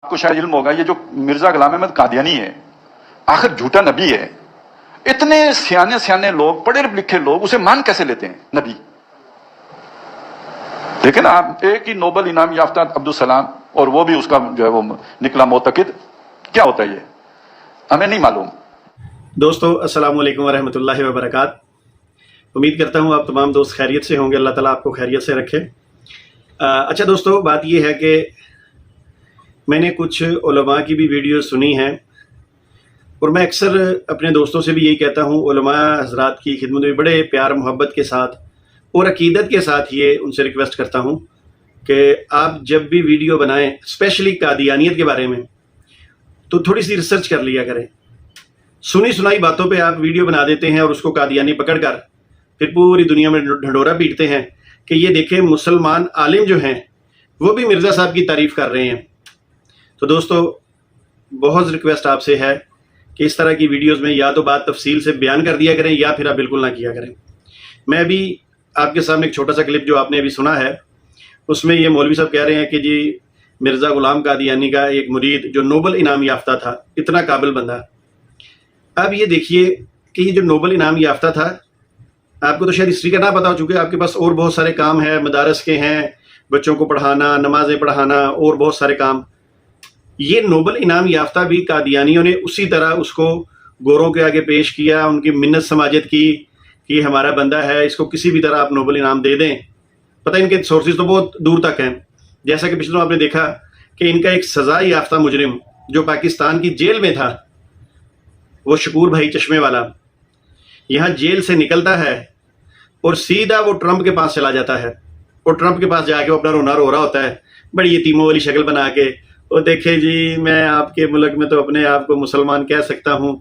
آپ کو شاید علم ہوگا یہ جو مرزا غلام احمد قادیانی ہے آخر جھوٹا نبی ہے. اتنے سیانے سیانے لوگ پڑھے لکھے لوگ اسے مان کیسے لیتے ہیں نبی؟ لیکن آپ ایک ہی نوبل انعام یافتہ عبدالسلام اور وہ بھی اس کا جو ہے وہ نکلا معتقد. کیا ہوتا ہے یہ ہمیں نہیں معلوم. دوستو السلام علیکم ورحمۃ اللہ وبرکاتہ. امید کرتا ہوں آپ تمام دوست خیریت سے ہوں گے. اللہ تعالیٰ آپ کو خیریت سے رکھے. اچھا دوستو، بات یہ ہے کہ میں نے کچھ علماء کی بھی ویڈیو سنی ہیں اور میں اکثر اپنے دوستوں سے بھی یہی کہتا ہوں، علماء حضرات کی خدمت میں بڑے پیار محبت کے ساتھ اور عقیدت کے ساتھ یہ ان سے ریکویسٹ کرتا ہوں کہ آپ جب بھی ویڈیو بنائیں اسپیشلی قادیانیت کے بارے میں تو تھوڑی سی ریسرچ کر لیا کریں. سنی سنائی باتوں پہ آپ ویڈیو بنا دیتے ہیں اور اس کو قادیانی پکڑ کر پھر پوری دنیا میں ڈھنڈورا پیٹتے ہیں کہ یہ دیکھیں مسلمان عالم جو ہیں وہ بھی مرزا صاحب کی تعریف کر رہے ہیں. تو دوستو بہت ریکویسٹ آپ سے ہے کہ اس طرح کی ویڈیوز میں یا تو بات تفصیل سے بیان کر دیا کریں یا پھر آپ بالکل نہ کیا کریں. میں ابھی آپ کے سامنے ایک چھوٹا سا کلپ جو آپ نے ابھی سنا ہے اس میں یہ مولوی صاحب کہہ رہے ہیں کہ جی مرزا غلام قادیانی کا ایک مرید جو نوبل انعام یافتہ تھا، اتنا قابل بندہ. اب یہ دیکھیے کہ یہ جو نوبل انعام یافتہ تھا، آپ کو تو شاید ہسٹری کا نہ پتا ہو چکے، آپ کے پاس اور بہت سارے کام ہیں، مدارس کے ہیں، بچوں کو پڑھانا، نمازیں پڑھانا اور بہت سارے کام. یہ نوبل انعام یافتہ بھی قادیانیوں نے اسی طرح اس کو گوروں کے آگے پیش کیا، ان کی منت سماجت کی کہ یہ ہمارا بندہ ہے، اس کو کسی بھی طرح آپ نوبل انعام دے دیں. پتہ ان کے سورسز تو بہت دور تک ہیں. جیسا کہ پچھلے آپ نے دیکھا کہ ان کا ایک سزا یافتہ مجرم جو پاکستان کی جیل میں تھا، وہ شکور بھائی چشمے والا، یہاں جیل سے نکلتا ہے اور سیدھا وہ ٹرمپ کے پاس چلا جاتا ہے اور ٹرمپ کے پاس جا کے وہ اپنا رونا رو رہا ہوتا ہے بڑی یتیموں والی شکل بنا کے. وہ دیکھے جی میں آپ کے ملک میں تو اپنے آپ کو مسلمان کہہ سکتا ہوں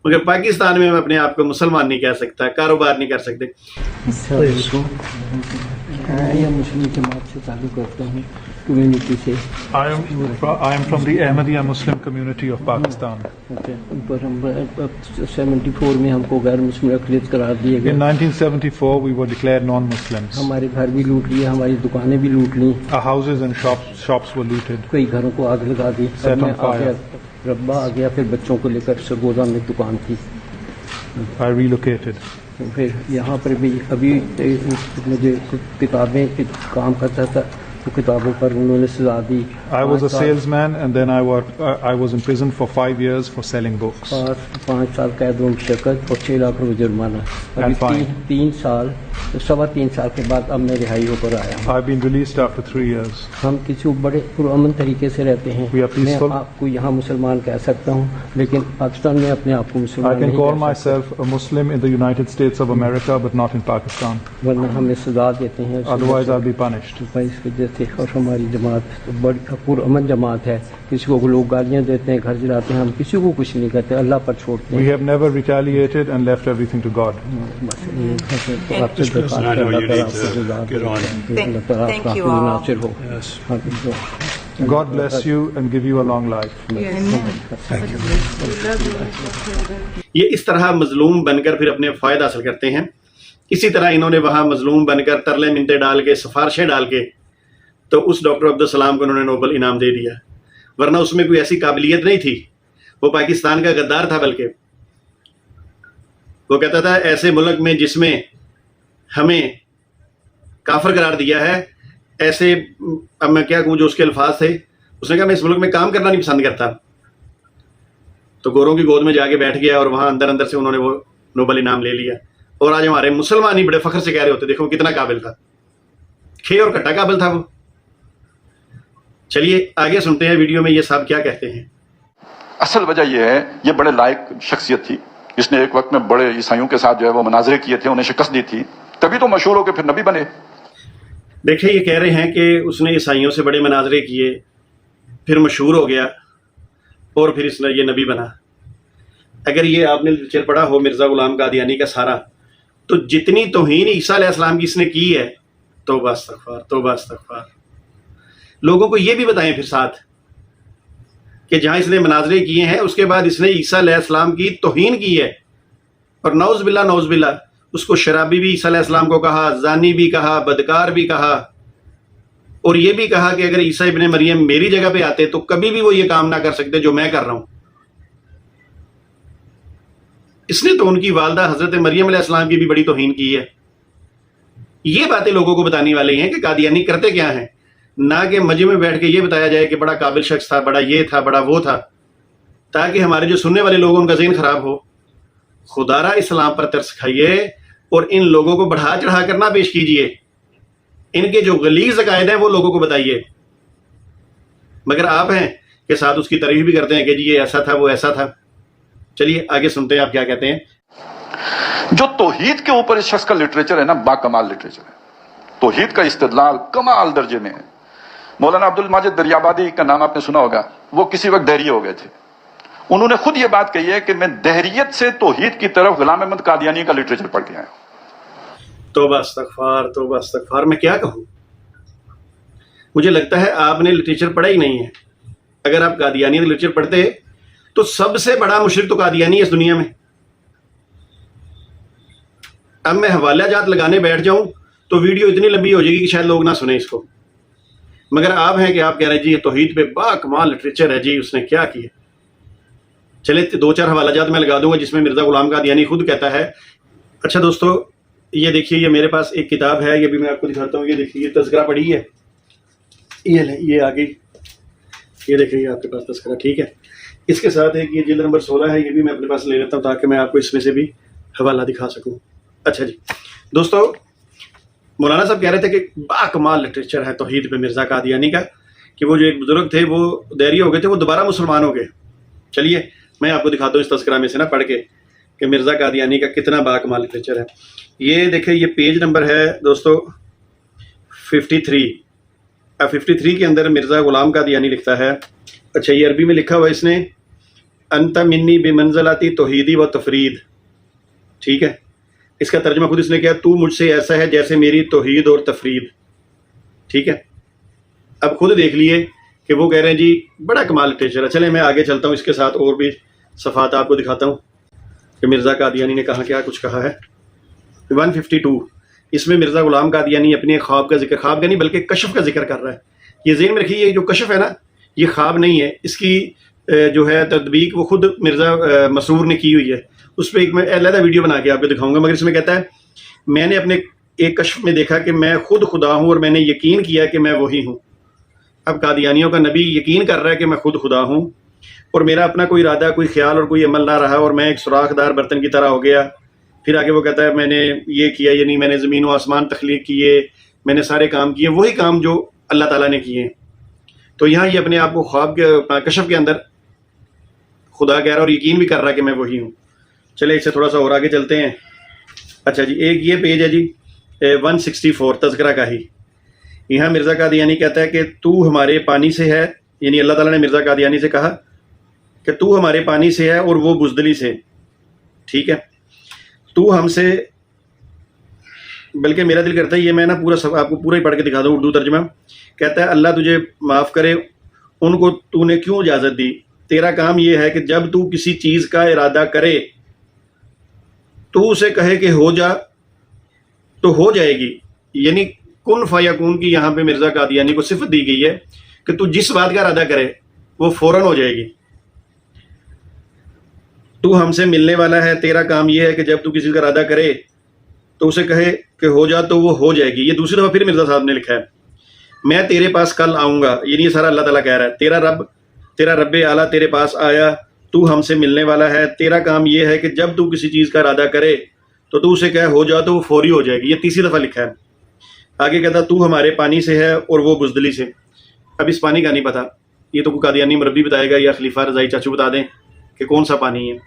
مگر پاکستان میں اپنے آپ کو مسلمان نہیں کہہ سکتا، کاروبار نہیں کر سکتے. مسلم جماعت سے تعلق رکھتا ہوں، کمیونٹی سے. I am from the Ahmadiyya Muslim community of Pakistan. پر ہم 74 میں ہم کو غیر مسلم اقلیت قرار دیے In گئے. 1974 we were declared non-Muslims. ہمارے گھر بھی لوٹ لیے، ہماری دکانیں بھی لوٹ لیں، Our houses and shops were looted. کئی گھروں کو آگ لگا دی. Set on میں آ گیا، fire. ربا آ گیا، پھر بچوں کو لے کر سرگودا میں دکان تھی. I relocated. پھر یہاں پر بھی ابھی مجھے کتابیں کام کرتا تھا تو کتابوں پر انہوں نے سزا دی. I was a salesman and then I was in prison for 5 years for selling books. 5 سال قید و مشقت اور 6 لاکھ روپے جرمانہ. ابھی 3 سال 3.25 سال کے بعد اب میں رہائی ہو کر آیا ہوں. I've been released after 3 years. ہم کسی بڑے پرامن طریقے سے رہتے ہیں. We are peaceful. میں آپ کو یہاں مسلمان کہہ سکتا ہوں لیکن پاکستان میں اپنے آپ کو I مسلمان can نہیں call کہہ سکتا، myself a Muslim in the United States of America but not in Pakistan. ورنہ ہمیں سزا دیتے ہیں. Otherwise I'll be punished. اس وجہ سے. اور ہماری جماعت بڑی پرامن جماعت ہے. کسی کو لوگ گالیاں دیتے ہیں، گھر جلاتے ہیں، ہم کسی کو کچھ نہیں کہتے، اللہ پر چھوڑتے We ہیں. have never retaliated and left everything to God. بس یہ آپ سے درخواست ہے، اللہ تعالیٰ آپ کو سزا دے، اللہ تعالیٰ آپ کا کوئی ناصر ہو. God bless you and give you a long life. یہ اس طرح مظلوم بن کر پھر اپنے فائدہ حاصل کرتے ہیں. اسی طرح انہوں نے وہاں مظلوم بن کر ترلے منتیں ڈال کے، سفارشیں ڈال کے تو اس ڈاکٹر عبدالسلام کو انہوں نے نوبل انعام دے دیا، ورنہ اس میں کوئی ایسی قابلیت نہیں تھی. وہ پاکستان کا غدار تھا، بلکہ وہ کہتا تھا ایسے ملک میں جس میں ہمیں کافر قرار دیا ہے، ایسے اب میں کیا کہوں جو اس کے الفاظ تھے، اس نے کہا میں اس ملک میں کام کرنا نہیں پسند کرتا. تو گوروں کی گود میں جا کے بیٹھ گیا اور وہاں اندر اندر سے انہوں نے وہ نوبل انعام لے لیا. اور آج ہمارے مسلمان ہی بڑے فخر سے کہہ رہے ہوتے دیکھو کتنا قابل تھا، کھے اور کٹا قابل تھا وہ. چلیے آگے سنتے ہیں ویڈیو میں یہ صاحب کیا کہتے ہیں. اصل وجہ یہ ہے یہ بڑے لائق شخصیت تھی، اس نے ایک وقت میں بڑے عیسائیوں کے ساتھ جو ہے وہ مناظرے کیے تھے، انہیں شکست دی تھی، تبھی تو مشہور ہو کے پھر نبی بنے. دیکھیں یہ کہہ رہے ہیں کہ اس نے عیسائیوں سے بڑے مناظرے کیے، پھر مشہور ہو گیا اور پھر اس نے یہ نبی بنا. اگر یہ آپ نے چل پڑا ہو مرزا غلام قادیانی کا سارا، تو جتنی توہین عیسیٰ علیہ السلام کی اس نے کی ہے، توبہ استغفار توبہ استغفار. لوگوں کو یہ بھی بتائیں پھر ساتھ کہ جہاں اس نے مناظرے کیے ہیں اس کے بعد اس نے عیسیٰ علیہ السلام کی توہین کی ہے. اور نعوذ باللہ اس کو شرابی بھی عیسیٰ علیہ السلام کو کہا، زانی بھی کہا، بدکار بھی کہا. اور یہ بھی کہا کہ اگر عیسیٰ ابن مریم میری جگہ پہ آتے تو کبھی بھی وہ یہ کام نہ کر سکتے جو میں کر رہا ہوں. اس نے تو ان کی والدہ حضرت مریم علیہ السلام کی بھی بڑی توہین کی ہے. یہ باتیں لوگوں کو بتانے والی ہیں کہ قادیانی کرتے کیا ہیں، نہ کہ مجمع میں بیٹھ کے یہ بتایا جائے کہ بڑا قابل شخص تھا، بڑا یہ تھا، بڑا وہ تھا، تاکہ ہمارے جو سننے والے لوگوں ان کا ذہن خراب ہو. خدا را اسلام پر ترس کھائیے اور ان لوگوں کو بڑھا چڑھا کر نہ پیش کیجئے. ان کے جو غلیظ عقائد ہیں وہ لوگوں کو بتائیے. مگر آپ ہیں کہ ساتھ اس کی تعریف بھی کرتے ہیں کہ جی یہ ایسا تھا، وہ ایسا تھا. چلیے آگے سنتے ہیں آپ کیا کہتے ہیں. جو توحید کے اوپر اس شخص کا لٹریچر ہے نا، با کمال لٹریچر ہے. توحید کا استدلال کمال درجے میں ہے. مولانا عبد الماجد دریابادی کا نام آپ نے سنا ہوگا، وہ کسی وقت دہریے ہو گئے تھے. انہوں نے خود یہ بات کہی ہے کہ میں دہریت سے توحید کی طرف غلام احمد قادیانی کا لٹریچر پڑھ کے آیا ہوں. توبہ استغفار، توبہ استغفار. میں کیا کہوں، مجھے لگتا ہے آپ نے لٹریچر پڑھا ہی نہیں ہے. اگر آپ قادیانی کا لٹریچر پڑھتے تو سب سے بڑا مشرک تو قادیانی ہے اس دنیا میں. اب میں حوالہ جات لگانے بیٹھ جاؤں تو ویڈیو اتنی لمبی ہو جائے گی کہ شاید لوگ نہ سنیں اس کو. مگر آپ ہیں کہ آپ کہہ رہے ہیں جی یہ توحید پہ با کمال لٹریچر ہے، جی اس نے کیا کیا. چلے 2-4 حوالہ جات میں لگا دوں گا جس میں مرزا غلام قادیانی خود کہتا ہے. اچھا دوستو، یہ دیکھیے، یہ میرے پاس ایک کتاب ہے، یہ بھی میں آپ کو دکھاتا ہوں. یہ دیکھیے، یہ تذکرہ پڑھی ہے، یہ آگے یہ دیکھیے آپ کے پاس تذکرہ. ٹھیک ہے، اس کے ساتھ ایک یہ جلد نمبر 16 ہے، یہ بھی میں اپنے پاس لے لیتا ہوں تاکہ میں آپ کو اس میں سے بھی حوالہ دکھا سکوں. اچھا جی دوستو، مولانا صاحب کہہ رہے تھے کہ با کمال لٹریچر ہے توحید پہ مرزا قادیانی کا، کہ وہ جو ایک بزرگ تھے وہ دہری ہو گئے تھے، وہ دوبارہ مسلمان ہو گئے. چلیے میں آپ کو دکھاتا ہوں اس تذکرہ میں سے نا پڑھ کے کہ مرزا قادیانی کا کتنا با کمال لٹریچر ہے. یہ دیکھیں، یہ پیج نمبر ہے دوستو 53. 53 کے اندر مرزا غلام قادیانی لکھتا ہے. اچھا، یہ عربی میں لکھا ہوا ہے اس نے، انت منی بمنزلاتی توحیدی و تفرید. ٹھیک ہے، اس کا ترجمہ خود اس نے کیا، تو مجھ سے ایسا ہے جیسے میری توحید اور تفرید. ٹھیک ہے، اب خود دیکھ لیے کہ وہ کہہ رہے ہیں جی بڑا کمال لٹریچر ہے. چلیں میں آگے چلتا ہوں، اس کے ساتھ اور بھی صفحات آپ کو دکھاتا ہوں کہ مرزا قادیانی نے کہا کیا کچھ کہا ہے. 152 اس میں مرزا غلام قادیانی اپنے خواب کا ذکر، خواب کا نہیں بلکہ کشف کا ذکر کر رہا ہے. یہ ذہن میں رکھیے، یہ جو کشف ہے نا، یہ خواب نہیں ہے. اس کی جو ہے تطبیق وہ خود مرزا مسرور نے کی ہوئی ہے. اس پہ ایک میں علیحدہ ویڈیو بنا کے آپ کو دکھاؤں گا. مگر اس میں کہتا ہے میں نے اپنے ایک کشف میں دیکھا کہ میں خود خدا ہوں اور میں نے یقین کیا کہ میں وہی ہوں. اب قادیانیوں کا نبی یقین کر رہا ہے کہ میں خود خدا ہوں اور میرا اپنا کوئی ارادہ، کوئی خیال اور کوئی عمل نہ رہا اور میں ایک سوراخ دار برتن کی طرح ہو گیا. پھر آگے وہ کہتا ہے میں نے یہ کیا، یعنی میں نے زمین و آسمان تخلیق کیے، میں نے سارے کام کیے، وہی کام جو اللہ تعالیٰ نے کیے. تو یہاں یہ اپنے آپ کو خواب کے کشف کے اندر خدا کہہ رہا اور یقین بھی کر رہا ہے کہ میں وہی ہوں. چلے اس سے تھوڑا سا اور آگے چلتے ہیں. اچھا جی، ایک یہ پیج ہے جی 164 تذکرہ کا ہی. یہاں مرزا قادیانی کہتا ہے کہ تو ہمارے پانی سے ہے، یعنی اللہ تعالیٰ نے مرزا قادیانی سے کہا کہ تو ہمارے پانی سے ہے اور وہ بزدلی سے. ٹھیک ہے، تو ہم سے، بلکہ میرا دل کرتا ہے یہ میں نا پورا آپ کو پورا ہی پڑھ کے دکھا دوں اردو ترجمہ. کہتا ہے اللہ تجھے معاف کرے، ان کو تو نے کیوں اجازت دی؟ تیرا کام یہ ہے کہ جب تو کسی چیز کا ارادہ کرے تو اسے کہے کہ ہو جا تو ہو جائے گی. یعنی کن فیکون کی یہاں پہ مرزا قادیانی کو صفت دی گئی ہے کہ تو جس بات کا ارادہ کرے وہ فوراً ہو جائے گی. تو ہم سے ملنے والا ہے، تیرا کام یہ ہے کہ جب تو کسی کا ارادہ کرے تو اسے کہے کہ ہو جا تو وہ ہو جائے گی. یہ دوسری دفعہ پھر مرزا صاحب نے لکھا ہے میں تیرے پاس کل آؤں گا، یعنی یہ سارا اللہ تعالیٰ کہہ رہا ہے تیرا رب اعلیٰ تیرے پاس آیا، تو ہم سے ملنے والا ہے، تیرا کام یہ ہے کہ جب تو کسی چیز کا ارادہ کرے تو اسے کہے ہو جا تو وہ فوری ہو جائے گی. یہ تیسری دفعہ لکھا ہے. آگے کہتا تو ہمارے پانی سے ہے اور وہ بزدلی سے. اب اس پانی کا نہیں پتا، یہ تو کوئی قادیانی مربی بتائے گا یا خلیفہ رضائی چاچو بتا دیں کہ کون سا پانی ہے.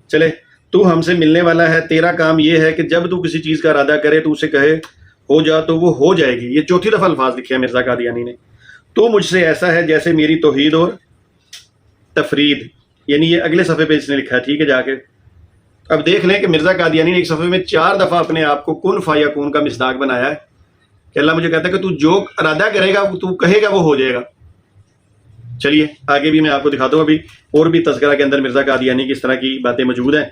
چلے، تو ہم سے ملنے والا ہے، تیرا کام یہ ہے کہ جب تو کسی چیز کا ارادہ کرے تو اسے کہے ہو جا تو وہ ہو جائے گی. یہ چوتھی دفعہ الفاظ لکھے ہیں مرزا قادیانی نے. تو مجھ سے ایسا ہے جیسے میری توحید اور تفرید، یعنی یہ اگلے صفحے پہ اس نے لکھا ہے. ٹھیک ہے، جا کے اب دیکھ لیں کہ مرزا قادیانی نے ایک صفحے میں 4 دفعہ اپنے آپ کو کن فیکون کا مصداق بنایا ہے کہ اللہ مجھے کہتا ہے کہ تو جو ارادہ کرے گا تو کہے گا وہ ہو جائے گا. چلیے آگے بھی میں آپ کو دکھاتا ہوں، ابھی اور بھی تذکرہ کے اندر مرزا قادیانی کی اس طرح کی باتیں موجود ہیں.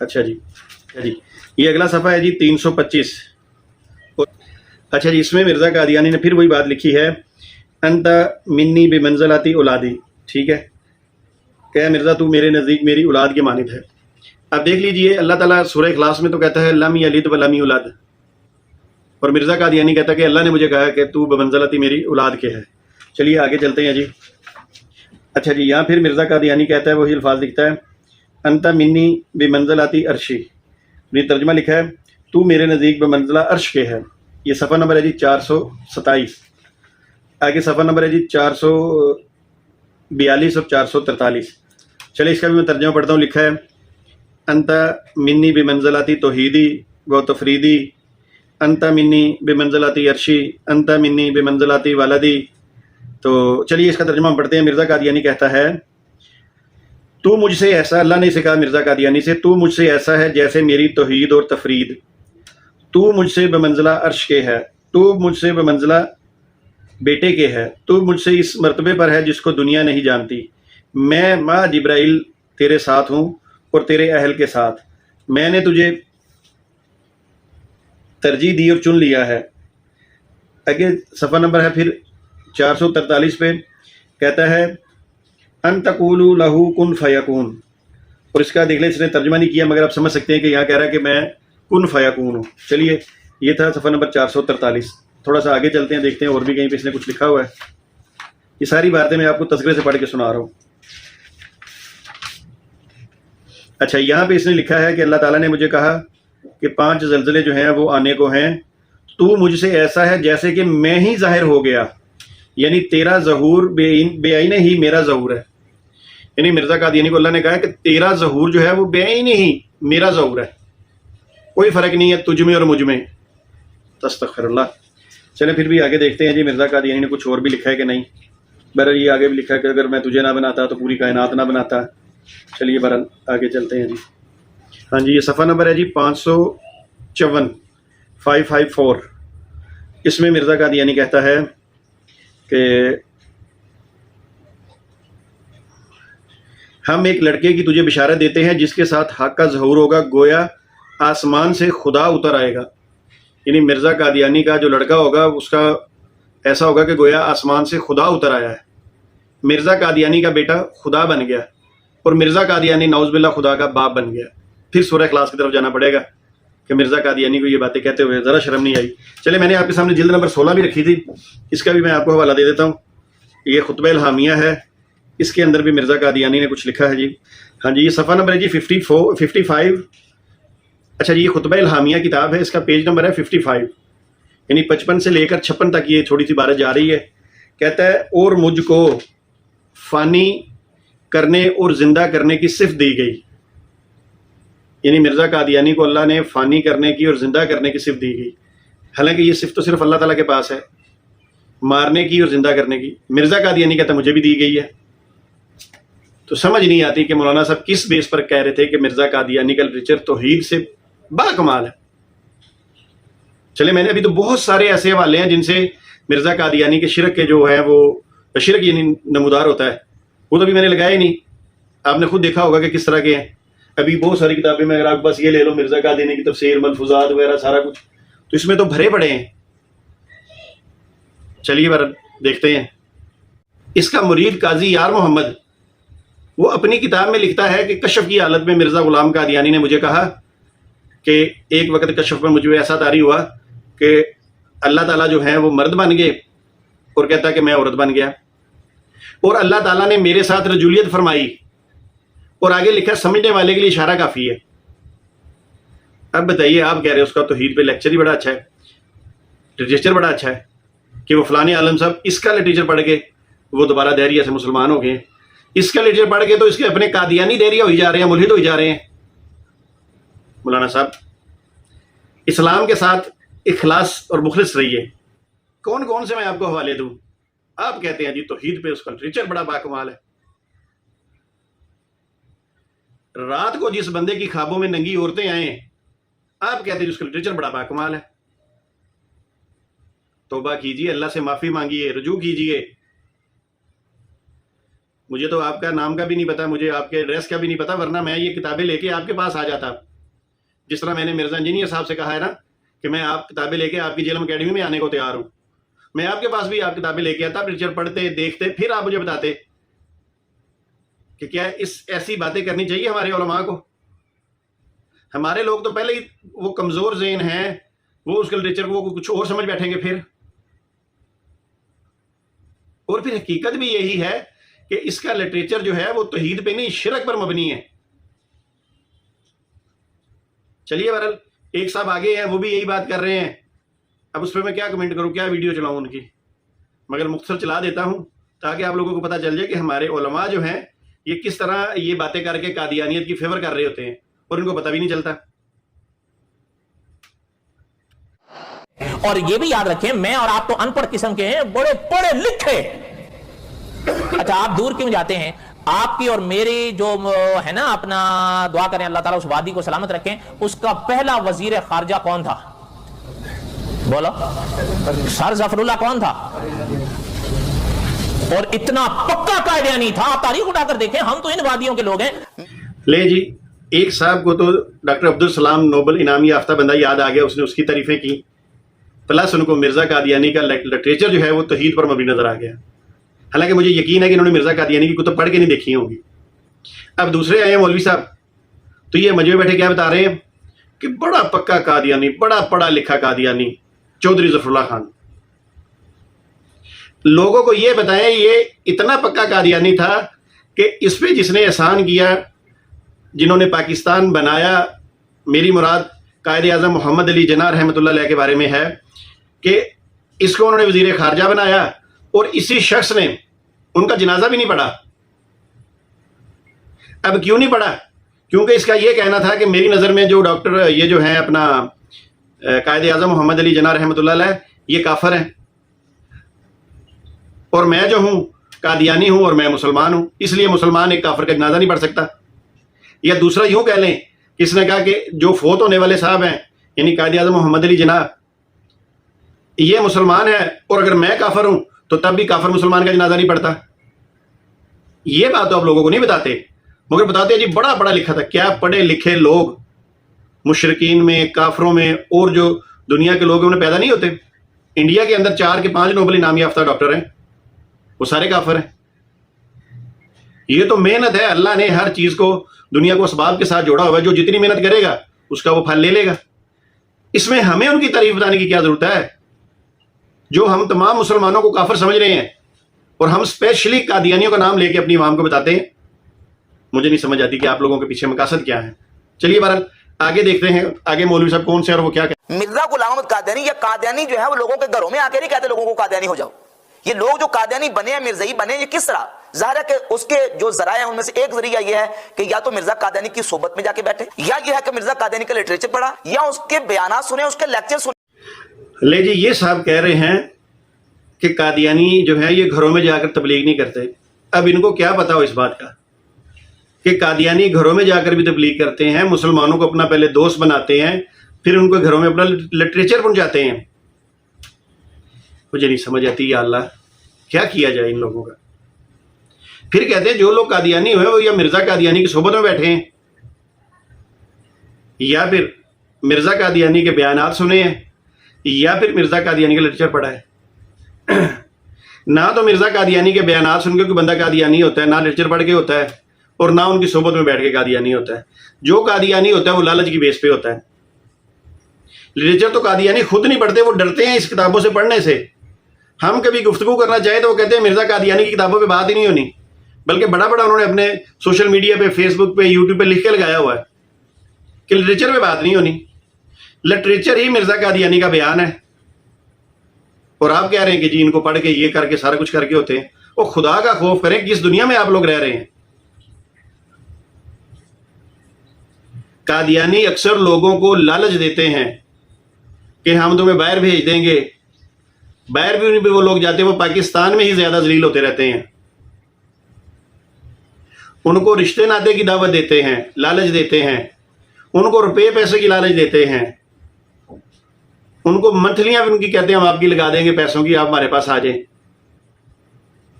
اچھا جی، یہ اگلا صفحہ ہے جی 325. اچھا جی، اس میں مرزا قادیانی نے پھر وہی بات لکھی ہے، انت منی بمنزلتی اولادی، ٹھیک ہے، کہ مرزا تو میرے نزدیک میری اولاد کے مانند ہے۔ اب دیکھ لیجئے اللہ تعالیٰ سورہ اخلاص میں تو کہتا ہے لم یلد ولم یولد، اور مرزا قادیانی کہتا ہے کہ اللہ نے مجھے کہا کہ تو بمنزلتی میری اولاد کے ہے۔ چلیے آگے چلتے ہیں جی۔ اچھا جی، یہاں پھر مرزا قادیانی کہتا ہے، وہی الفاظ لکھتا ہے، انت منی بمنزلتی عرشی، یہ ترجمہ لکھا ہے تو میرے نزدیک بمنزلہ عرش کے ہے۔ یہ صفحہ نمبر ہے جی 427، آگے صفحہ نمبر ہے جی 442 اور 443۔ چلے اس کا بھی میں ترجمہ پڑھتا ہوں۔ لکھا ہے انت منی بمنزلتی توحیدی و تفریدی، انت منی بمنزلتی عرشی، انت منی بمنزلتی والدی۔ تو چلیے اس کا ترجمہ ہم پڑھتے ہیں۔ مرزا قادیانی کہتا ہے تو مجھ سے ایسا، اللہ نے اسے کہا مرزا قادیانی سے، تو مجھ سے ایسا ہے جیسے میری توحید اور تفرید، تو مجھ سے بمنزلہ عرش کے ہے، تو مجھ سے بمنزلہ بیٹے کے ہے، تو مجھ سے اس مرتبے پر ہے جس کو دنیا نہیں جانتی۔ میں ماں جبرائیل تیرے ساتھ ہوں اور تیرے اہل کے ساتھ، میں نے تجھے ترجیح دی اور چن لیا ہے۔ آگے صفحہ نمبر ہے پھر 443 پہ، کہتا ہے ان تقولوا لہو کن فیکون، اور اس کا دیکھ لیں اس نے ترجمہ نہیں کیا مگر آپ سمجھ سکتے ہیں کہ یہاں کہہ رہا ہے کہ میں کن فیکون ہوں۔ چلیے یہ تھا صفحہ نمبر 443۔ تھوڑا سا آگے چلتے ہیں، دیکھتے ہیں اور بھی کہیں پہ اس نے کچھ لکھا ہوا ہے۔ یہ ساری باتیں میں آپ کو تذکرے سے پڑھ کے سنا رہا ہوں۔ اچھا، یہاں پہ اس نے لکھا ہے کہ اللہ تعالیٰ نے مجھے کہا کہ 5 زلزلے جو ہیں وہ آنے کو ہیں، تو مجھ سے ایسا ہے جیسے کہ میں ہی ظاہر ہو گیا، یعنی تیرا ظہور بے عین ہی میرا ظہور ہے۔ یعنی مرزا قادیانی کو اللہ نے کہا کہ تیرا ظہور جو ہے وہ بے عین ہی میرا ظہور ہے، کوئی فرق نہیں ہے تجھ میں اور مجھ میں۔ تستغفر اللہ۔ چلیں پھر بھی آگے دیکھتے ہیں جی مرزا قادیانی نے کچھ اور بھی لکھا ہے کہ نہیں۔ بہرحال یہ آگے بھی لکھا ہے کہ اگر میں تجھے نہ بناتا تو پوری کائنات نہ بناتا۔ چلیے بہرحال آگے چلتے ہیں جی۔ ہاں جی، یہ صفحہ نمبر ہے جی 554، 554۔ اس میں مرزا قادیانی کہتا ہے کہ ہم ایک لڑکے کی تجھے بشارت دیتے ہیں جس کے ساتھ حق کا ظہور ہوگا، گویا آسمان سے خدا اتر آئے گا۔ یعنی مرزا قادیانی کا جو لڑکا ہوگا اس کا ایسا ہوگا کہ گویا آسمان سے خدا اتر آیا ہے۔ مرزا قادیانی کا بیٹا خدا بن گیا اور مرزا قادیانی نعوذ باللہ خدا کا باپ بن گیا۔ پھر سورہ اخلاص کی طرف جانا پڑے گا کہ مرزا قادیانی کو یہ باتیں کہتے ہوئے ذرا شرم نہیں آئی۔ چلے میں نے آپ کے سامنے جلد نمبر 16 بھی رکھی تھی، اس کا بھی میں آپ کو حوالہ دے دیتا ہوں۔ یہ خطبہ الحامیہ ہے، اس کے اندر بھی مرزا قادیانی نے کچھ لکھا ہے جی۔ ہاں جی، یہ صفحہ نمبر ہے جی 55۔ اچھا جی، یہ خطبہ الحامیہ کتاب ہے، اس کا پیج نمبر ہے 55، یعنی 55 سے لے کر 56 تک یہ تھوڑی سی بارت جا رہی ہے۔ کہتا ہے اور مجھ کو فانی کرنے اور زندہ کرنے کی صفت دی گئی، یعنی مرزا قادیانی کو اللہ نے فانی کرنے کی اور زندہ کرنے کی صفت دی گئی، حالانکہ یہ صفت تو صرف اللہ تعالیٰ کے پاس ہے، مارنے کی اور زندہ کرنے کی۔ مرزا قادیانی کہتا مجھے بھی دی گئی ہے۔ تو سمجھ نہیں آتی کہ مولانا صاحب کس بیس پر کہہ رہے تھے کہ مرزا قادیانی کا لٹریچر توحید سے با کمال ہے۔ چلے میں نے ابھی تو بہت سارے ایسے حوالے ہیں جن سے مرزا قادیانی کے شرک کے جو ہے وہ شرک یعنی نمودار ہوتا ہے، وہ تو ابھی میں نے لگایا ہی نہیں، آپ نے خود دیکھا ہوگا کہ کس طرح کے ہیں۔ ابھی بہت ساری کتابیں میں اگر آپ بس یہ لے لو مرزا قادیانی کی تفسیر، ملفوظات وغیرہ سارا کچھ، تو اس میں تو بھرے پڑے ہیں۔ چلیے بار دیکھتے ہیں۔ اس کا مرید قاضی یار محمد وہ اپنی کتاب میں لکھتا ہے کہ کشف کی حالت میں مرزا غلام قادیانی نے مجھے کہا کہ ایک وقت کشف میں مجھے ایسا طاری ہوا کہ اللہ تعالیٰ جو ہیں وہ مرد بن گئے اور کہتا کہ میں عورت بن گیا، اور اللہ تعالیٰ نے میرے ساتھ رجولیت فرمائی، اور آگے لکھا سمجھنے والے کے لیے اشارہ کافی ہے۔ اب بتائیے، آپ کہہ رہے ہیں اس کا توحید پہ لیکچر ہی بڑا اچھا ہے، لٹریچر بڑا اچھا ہے کہ وہ فلانے عالم صاحب اس کا لٹریچر پڑھ کے وہ دوبارہ دہریہ سے مسلمان ہو گئے، اس کا لٹریچر پڑھ کے تو اس کے اپنے قادیانی دہریہ ہوئی جا رہے ہیں، ملحد ہوئی جا رہے ہیں۔ مولانا صاحب اسلام کے ساتھ اخلاص اور مخلص رہیے۔ کون کون سے میں آپ کو حوالے دوں؟ آپ کہتے ہیں جی توحید پہ اس کا لٹریچر بڑا باکمال ہے۔ رات کو جس بندے کی خوابوں میں ننگی عورتیں آئیں، آپ کہتے ہیں اس کا لٹریچر بڑا باکمال ہے۔ توبہ کیجئے، اللہ سے معافی مانگیے، رجوع کیجئے۔ مجھے تو آپ کا نام کا بھی نہیں پتا، مجھے آپ کے ایڈریس کا بھی نہیں پتا، ورنہ میں یہ کتابیں لے کے آپ کے پاس آ جاتا۔ جس طرح میں نے مرزا انجینئر صاحب سے کہا ہے نا کہ میں آپ کتابیں لے کے آپ کی جیلم اکیڈمی میں آنے کو تیار ہوں. میں آپ کے پاس بھی آپ کتابیں لے کے آتا, آپ لیکچر پڑھتے دیکھتے, پھر آپ مجھے بتاتے کہ کیا ایسی باتیں کرنی چاہیے ہمارے علماء کو. ہمارے لوگ تو پہلے ہی وہ کمزور ذہن ہیں, وہ اس کے لٹریچر کو کچھ اور سمجھ بیٹھیں گے پھر. اور پھر حقیقت بھی یہی ہے کہ اس کا لٹریچر جو ہے وہ توحید پہ نہیں, شرک پر مبنی ہے. چلیے بہرحال ایک صاحب آگے ہیں, وہ بھی یہی بات کر رہے ہیں. اب اس پہ میں کیا کمنٹ کروں, کیا ویڈیو چلاؤں ان کی, مگر مختصر چلا دیتا ہوں تاکہ آپ لوگوں کو پتہ چل جائے کہ ہمارے علماء جو ہیں یہ کس طرح یہ باتیں کر کے قادیانیت کی فیور کر رہے ہوتے ہیں اور ان کو پتہ بھی نہیں چلتا. اور یہ بھی یاد رکھیں, میں اور آپ تو ان پڑھ قسم کے ہیں, بڑے پڑھے لکھے. اچھا آپ دور کیوں جاتے ہیں؟ آپ کی اور میری جو ہے نا, اپنا دعا کریں اللہ تعالیٰ اس وادی کو سلامت رکھیں, اس کا پہلا وزیر خارجہ کون تھا؟ بولو. سر ظفر اللہ کون تھا؟ اور اتنا پکا قائدیانی تھا. آپ تاریخ اٹھا کر دیکھیں, ہم تو ان وادیوں کے لوگ ہیں. لے جی, ایک صاحب کو تو ڈاکٹر عبدالسلام نوبل انعامی یافتہ بندہ یاد آ گیا, اس نے اس کی تعریفیں کی, پلس ان کو مرزا قادیانی کا لٹریچر جو ہے وہ توحید پر مبنی نظر آ گیا. حالانکہ مجھے یقین ہے کہ انہوں نے مرزا قادیانی کی کتب پڑھ کے نہیں دیکھی ہوں گی. اب دوسرے آئے ہیں مولوی صاحب, تو یہ مجمع بیٹھے کیا بتا رہے ہیں کہ بڑا پکا قادیانی, بڑا پڑھا لکھا قادیانی چودھری ظفر اللہ خان. لوگوں کو یہ بتائیں یہ اتنا پکا قادیانی تھا کہ اس پہ جس نے احسان کیا, جنہوں نے پاکستان بنایا, میری مراد قائد اعظم محمد علی جناح رحمۃ اللہ علیہ کے بارے میں ہے, کہ اس کو انہوں نے وزیر خارجہ بنایا اور اسی شخص نے ان کا جنازہ بھی نہیں پڑھا. اب کیوں نہیں پڑھا؟ کیونکہ اس کا یہ کہنا تھا کہ میری نظر میں جو ڈاکٹر یہ جو ہیں اپنا قائد اعظم محمد علی جناح رحمۃ اللہ علیہ یہ کافر ہیں, اور میں جو ہوں قادیانی ہوں اور میں مسلمان ہوں, اس لیے مسلمان ایک کافر کا جنازہ نہیں پڑھ سکتا. یا دوسرا یوں کہہ لیں کہ اس نے کہا کہ جو فوت ہونے والے صاحب ہیں یعنی قائد اعظم محمد علی جناح یہ مسلمان ہے, اور اگر میں کافر ہوں تو تب بھی کافر مسلمان کا جنازہ نہیں پڑتا. یہ بات تو آپ لوگوں کو نہیں بتاتے, مگر بتاتے ہیں جی بڑا پڑھا لکھا تھا. کیا پڑھے لکھے لوگ مشرقین میں, کافروں میں, اور جو دنیا کے لوگ انہیں پیدا نہیں ہوتے؟ انڈیا کے اندر 4 کے 5 نوبل انعام یافتہ ڈاکٹر ہیں, وہ سارے کافر ہیں. یہ تو محنت ہے, اللہ نے ہر چیز کو دنیا کو اسباب کے ساتھ جوڑا ہوا ہے, جو جتنی محنت کرے گا اس کا وہ پھل لے لے گا. اس میں ہمیں ان کی تعریف بتانے کی کیا ضرورت ہے؟ جو ہم تمام مسلمانوں کو کافر سمجھ رہے ہیں اور ہم اسپیشلی قادیانیوں کا نام لے کے اپنی عوام کو بتاتے ہیں. مجھے نہیں سمجھ آتی کہ آپ لوگوں کے پیچھے مقاصد کیا ہے. چلیے بہرحال آگے دیکھتے ہیں آگے مولوی صاحب کون سے اور وہ کیا کہتے ہیں. مرزا غلام احمد قادیانی یا قادیانی جو ہے وہ لوگوں کے گھروں میں آ کے نہیں کہتے لوگوں کو قادیانی ہو جاؤ. یہ لوگ جو قادیانی بنے ہیں, مرزائی بنے ہیں, یہ کس طرح؟ ظاہر ہے کہ اس کے جو ذرائع ہیں ان میں سے ایک ذریعہ یہ ہے کہ یا تو مرزا قادیانی کی صحبت میں جا کے بیٹھے, یا یہ ہے کہ مرزا قادیانی کا لٹریچر پڑھا, یا اس کے بیانات سنے, اس کے لیکچر سنے. لے جی, یہ صاحب کہہ رہے ہیں کہ قادیانی جو ہے یہ گھروں میں جا کر تبلیغ نہیں کرتے. اب ان کو کیا پتا ہو اس بات کا کہ قادیانی گھروں میں جا کر بھی تبلیغ کرتے ہیں, مسلمانوں کو اپنا پہلے دوست بناتے ہیں, پھر ان کو گھروں میں اپنا لٹریچر پہنچاتے ہیں. مجھے نہیں سمجھ آتی یا اللہ کیا کیا جائے ان لوگوں کا. پھر کہتے ہیں جو لوگ قادیانی ہوئے وہ یا مرزا قادیانی کی صحبت میں بیٹھے ہیں, یا پھر مرزا قادیانی کے بیانات سنے ہیں, یا پھر مرزا قادیانی کا لٹریچر پڑھا ہے. نہ تو مرزا قادیانی کے بیانات سن کے کوئی بندہ قادیانی ہوتا ہے, نہ لٹریچر پڑھ کے ہوتا ہے, اور نہ ان کی صحبت میں بیٹھ کے قادیانی ہوتا ہے. جو قادیانی ہوتا ہے وہ لالچ کی بیس پہ ہوتا ہے. لٹریچر تو قادیانی خود نہیں پڑھتے, وہ ڈرتے ہیں اس کتابوں سے پڑھنے سے. ہم کبھی گفتگو کرنا چاہیں تو وہ کہتے ہیں مرزا قادیانی کی کتابوں پہ بات ہی نہیں ہونی, بلکہ بڑا بڑا انہوں نے اپنے سوشل میڈیا پہ, فیس بک پہ, یوٹیوب پہ لکھ کے لگایا ہوا ہے کہ لٹریچر پہ بات نہیں ہونی. لٹریچر ہی مرزا قادیانی کا بیان ہے, اور آپ کہہ رہے ہیں کہ جی ان کو پڑھ کے یہ کر کے سارا کچھ کر کے ہوتے ہیں. وہ خدا کا خوف کریں, کس دنیا میں آپ لوگ رہ رہے ہیں. قادیانی اکثر لوگوں کو لالچ دیتے ہیں کہ ہم تمہیں باہر بھیج دیں گے. باہر بھی وہ لوگ جاتے ہیں, وہ پاکستان میں ہی زیادہ ذلیل ہوتے رہتے ہیں. ان کو رشتے ناطے کی دعوت دیتے ہیں, لالچ دیتے ہیں, ان کو روپے پیسے کی لالچ دیتے ہیں, ان کو منتھلیاں بھی ان کی کہتے ہیں ہم آپ کی لگا دیں گے پیسوں کی, آپ ہمارے پاس آ جائیں.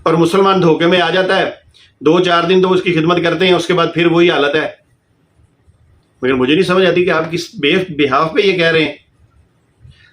اور مسلمان دھوکے میں آ جاتا ہے, 2-4 دن تو اس کی خدمت کرتے ہیں, اس کے بعد پھر وہی حالت ہے. مگر مجھے نہیں سمجھ آتی کہ آپ کس بہاف پہ یہ کہہ رہے ہیں